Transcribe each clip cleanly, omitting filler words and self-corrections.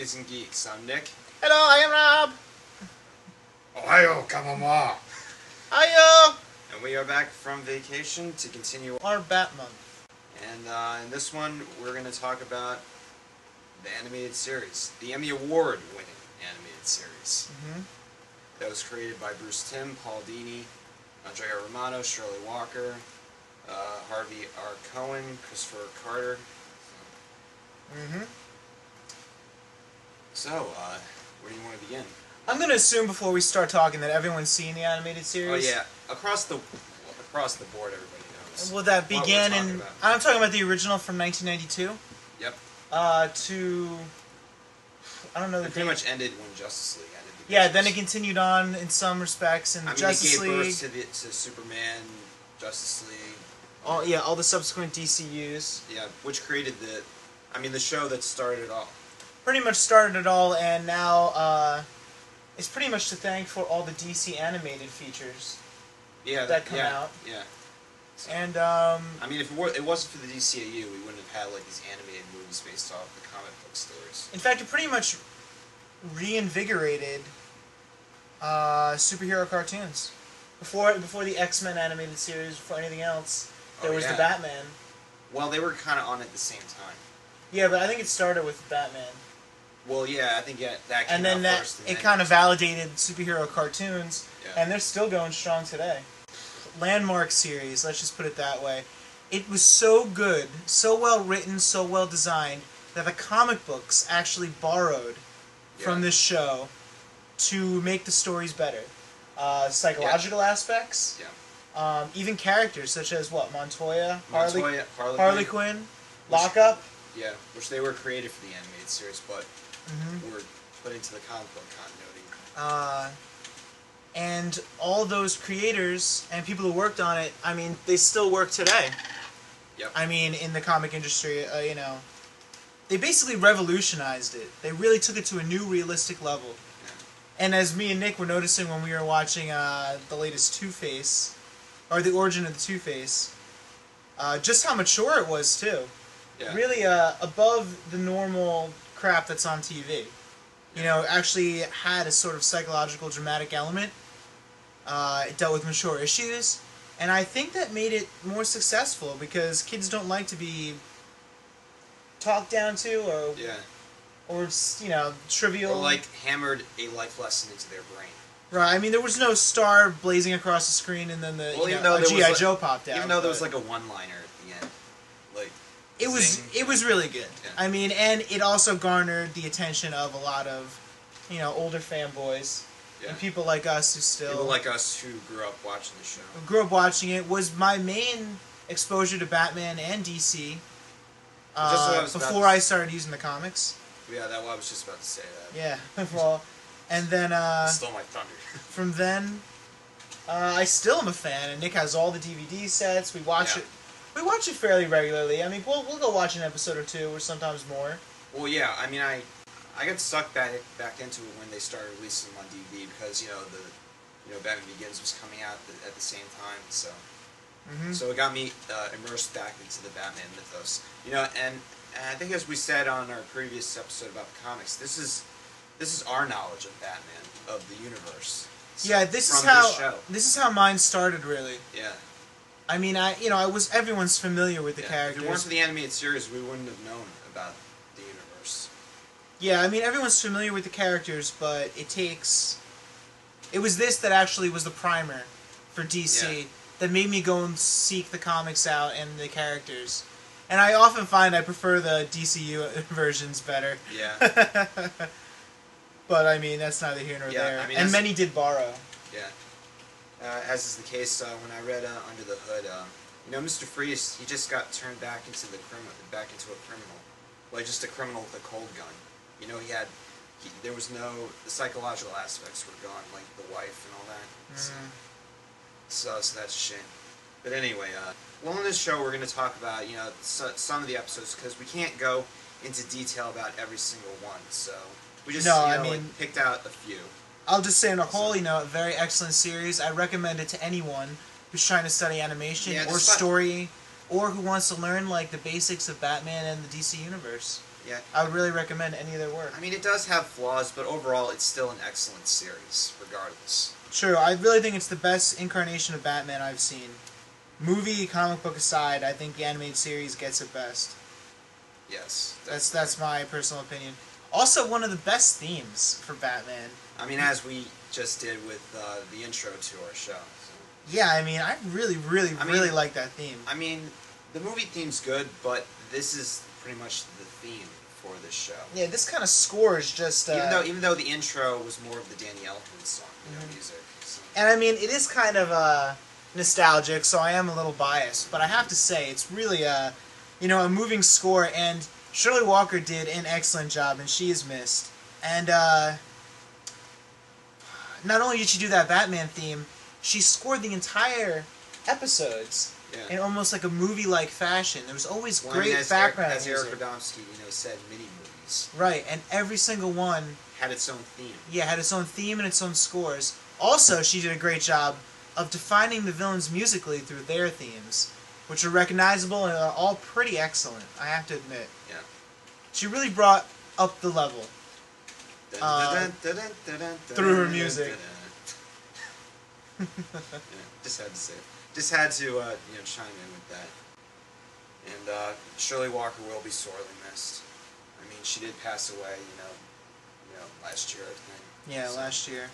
Freaks and Geeks. I'm Nick. Hello, I am Rob. Ohio, kamama. Hiyo. And we are back from vacation to continue Our Batmonth. And in this one, we're going to talk about the animated series, the Emmy Award-winning animated series. That was created by Bruce Timm, Paul Dini, Andrea Romano, Shirley Walker, Harvey R. Cohen, Christopher Carter. So, where do you want to begin? I'm going to assume before we start talking that everyone's seen the animated series. Oh yeah, across the board, everybody knows. Well, that began in... I'm talking about the original from 1992. Yep. To... I don't know the It pretty much ended when Justice League ended. Yeah, then it continued on in some respects, and Justice League... it gave birth to Superman, Justice League... all the subsequent DCUs. Yeah, which created the... I mean, the show that started it all. Pretty much started it all, and now, it's pretty much to thank for all the DC animated features that come out. Yeah. So, and, I mean, if it wasn't for the DCAU, we wouldn't have had, like, these animated movies based off the comic book stories. In fact, it pretty much reinvigorated superhero cartoons. Before the X-Men animated series, before anything else, there was the Batman. Well, they were kind of on at the same time. Yeah, but I think it started with Batman. Well, yeah, I think that came and then out first. And then it kind of validated superhero cartoons, and they're still going strong today. Landmark series, let's just put it that way. It was so good, so well written, so well designed, that the comic books actually borrowed from this show to make the stories better. Psychological aspects, even characters such as Montoya, Harley Quinn, Lockup. Yeah, which they were created for the animated series, but were put into the comic book continuity. And all those creators and people who worked on it, I mean, they still work today. Yep. I mean, in the comic industry, you know, they basically revolutionized it. They really took it to a new, realistic level. Yeah. And as me and Nick were noticing when we were watching the latest Two-Face, or the origin of the Two-Face, just how mature it was, too. Yeah. Really above the normal crap that's on TV. You know, actually had a sort of psychological, dramatic element. It dealt with mature issues. And I think that made it more successful because kids don't like to be talked down to or you know, trivial. Or like hammered a life lesson into their brain. Right, I mean, there was no star blazing across the screen and then a G.I. Joe popped out. Even though there was like a one-liner at the end. Like, it was really good. Yeah. I mean, and it also garnered the attention of a lot of, you know, older fanboys and people like us people like us who grew up watching the show. Grew up watching it. Was my main exposure to Batman and DC before I started using the comics. Yeah, I was just about to say that. Yeah, well, and then stole my thunder. From then, I still am a fan, and Nick has all the DVD sets. We watch it. We watch it fairly regularly. I mean, we'll go watch an episode or two, or sometimes more. Well, yeah. I mean, I got stuck back into it when they started releasing them on DVD because Batman Begins was coming out at the same time, so so it got me immersed back into the Batman mythos. You know, and I think as we said on our previous episode about the comics, this is our knowledge of Batman, of the universe. So, yeah, this is how mine started, really. Yeah. I mean, everyone's familiar with the characters. If it weren't for the animated series, we wouldn't have known about the universe. Yeah, I mean, everyone's familiar with the characters, but it was this that actually was the primer for DC that made me go and seek the comics out and the characters. And I often find I prefer the DCU versions better. Yeah. But, I mean, that's neither here nor there. I mean, and many did borrow. Yeah. As is the case when I read Under the Hood, you know, Mr. Freeze, he just got turned back into a criminal. Like, just a criminal with a cold gun. You know, there was the psychological aspects were gone, like the wife and all that. So that's a shame. But anyway, well, in this show we're going to talk about, you know, some of the episodes, because we can't go into detail about every single one, so we just, picked out a few. I'll just say on a whole, you know, a very excellent series. I recommend it to anyone who's trying to study animation or story, or who wants to learn, like, the basics of Batman and the DC Universe. Yeah. I would really recommend any of their work. I mean, it does have flaws, but overall, it's still an excellent series, regardless. True, I really think it's the best incarnation of Batman I've seen. Movie, comic book aside, I think the animated series gets it best. Yes. That's my personal opinion. Also, one of the best themes for Batman. I mean, as we just did with the intro to our show. So. Yeah, I mean, I really like that theme. I mean, the movie theme's good, but this is pretty much the theme for this show. Yeah, this kind of score is just... even though the intro was more of the Danny Elfman song, music. So. And I mean, it is kind of nostalgic, so I am a little biased. But I have to say, it's really a moving score, and Shirley Walker did an excellent job, and she is missed. And not only did she do that Batman theme, she scored the entire episodes in almost like a movie-like fashion. There was always great background music. music. As Eric Radomski, said, mini-movies. Right, and every single one had its own theme. Yeah, had its own theme and its own scores. Also, she did a great job of defining the villains musically through their themes, which are recognizable and are all pretty excellent, I have to admit. Yeah. She really brought up the level through her music. Just had to say it. Just had to chime in with that. And Shirley Walker will be sorely missed. I mean, she did pass away, last year, I think. Yeah, so, last year.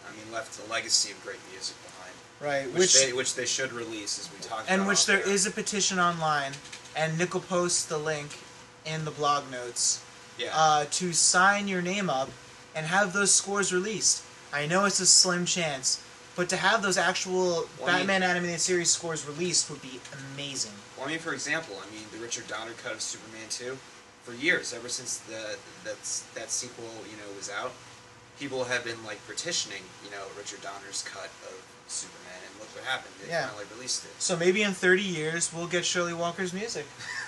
I mean, left a legacy of great music behind. Right, which they should release, as we talked about. And which there is a petition online, and Nick will post the link in the blog notes. Yeah. To sign your name up and have those scores released. I know it's a slim chance, but to have those actual Batman animated series scores released would be amazing. Well, I mean, for example, the Richard Donner cut of Superman 2, for years, ever since that sequel, was out, people have been petitioning, Richard Donner's cut of Superman, and look what happened. They finally released it. So maybe in 30 years we'll get Shirley Walker's music.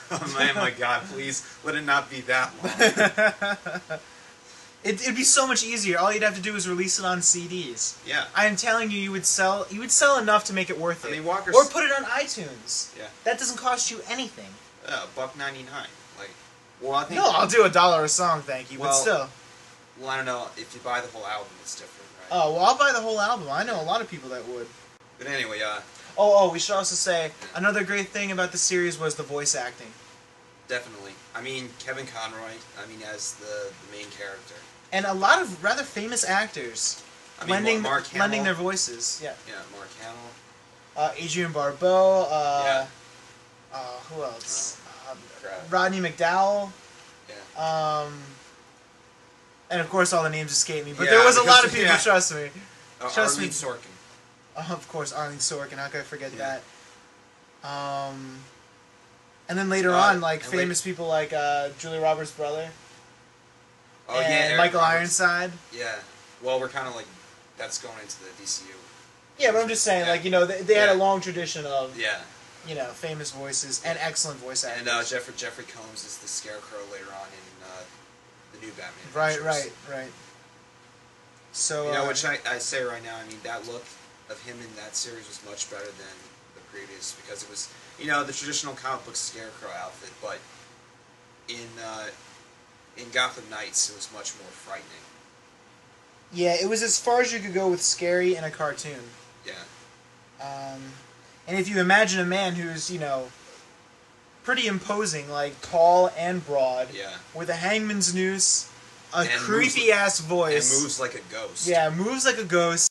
Oh man, my God! Please let it not be that long. It'd be so much easier. All you'd have to do is release it on CDs. Yeah. I am telling you, you would sell enough to make it worth it. I mean, or put it on iTunes. Yeah. That doesn't cost you anything. $1.99. Well, I think. No, I'll do $1 a song, thank you. But still. Well, I don't know. If you buy the whole album, it's different, right? Oh well, I'll buy the whole album. I know a lot of people that would. But anyway, we should also say another great thing about the series was the voice acting. Definitely. I mean, Kevin Conroy. As the main character. And a lot of rather famous actors lending their voices. Yeah. Yeah, Mark Hamill. Adrienne Barbeau. Who else? Rodney McDowell. Yeah. And of course, all the names escape me. But there was a lot of people. Trust me. Arlene Sorkin. Of course, Arlene Sorkin. How could I forget that? And then later on, famous people like Julia Roberts' brother. Oh, and Michael Ironside. Yeah. Well, we're kind of that's going into the DCU. Yeah, but I'm just saying, they had a long tradition of, famous voices and excellent voice actors. And Jeffrey Combs is the Scarecrow later on in the new Batman. Right. So, which I say right now, that look of him in that series was much better than the previous, because it was, the traditional comic book Scarecrow outfit, but in Gotham Knights, it was much more frightening. Yeah, it was as far as you could go with scary in a cartoon. Yeah. And if you imagine a man who's, pretty imposing, tall and broad, with a hangman's noose, a creepy-ass voice. And moves like a ghost. Yeah, moves like a ghost.